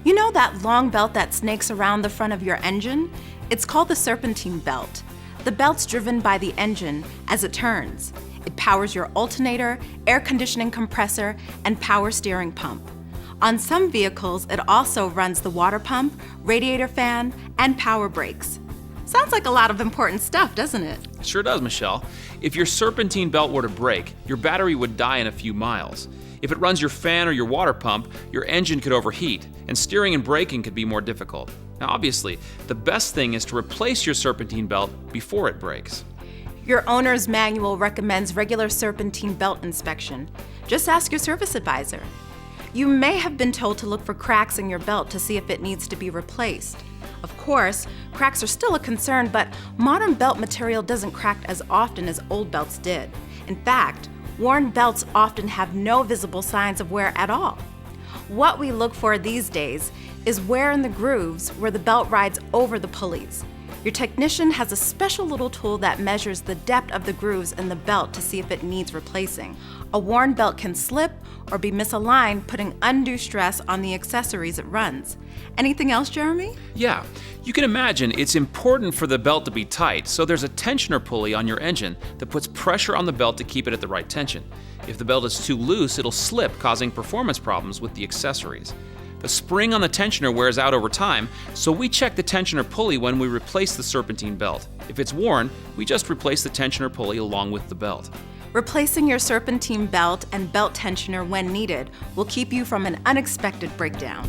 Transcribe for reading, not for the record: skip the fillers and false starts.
You know that long belt that snakes around the front of your engine? It's called the serpentine belt. The belt's driven by the engine as it turns. It powers your alternator, air conditioning compressor, and power steering pump. On some vehicles, it also runs the water pump, radiator fan, and power brakes. Sounds like a lot of important stuff, doesn't it? Sure does, Michelle. If your serpentine belt were to break, your battery would die in a few miles. If it runs your fan or your water pump, your engine could overheat, and steering and braking could be more difficult. Now, obviously, the best thing is to replace your serpentine belt before it breaks. Your owner's manual recommends regular serpentine belt inspection. Just ask your service advisor. You may have been told to look for cracks in your belt to see if it needs to be replaced. Of course, cracks are still a concern, but modern belt material doesn't crack as often as old belts did. In fact, worn belts often have no visible signs of wear at all. What we look for these days is wear in the grooves where the belt rides over the pulleys. Your technician has a special little tool that measures the depth of the grooves in the belt to see if it needs replacing. A worn belt can slip or be misaligned, putting undue stress on the accessories it runs. Anything else, Jeremy? Yeah, you can imagine it's important for the belt to be tight, so there's a tensioner pulley on your engine that puts pressure on the belt to keep it at the right tension. If the belt is too loose, it'll slip, causing performance problems with the accessories. The spring on the tensioner wears out over time, so we check the tensioner pulley when we replace the serpentine belt. If it's worn, we just replace the tensioner pulley along with the belt. Replacing your serpentine belt and belt tensioner when needed will keep you from an unexpected breakdown.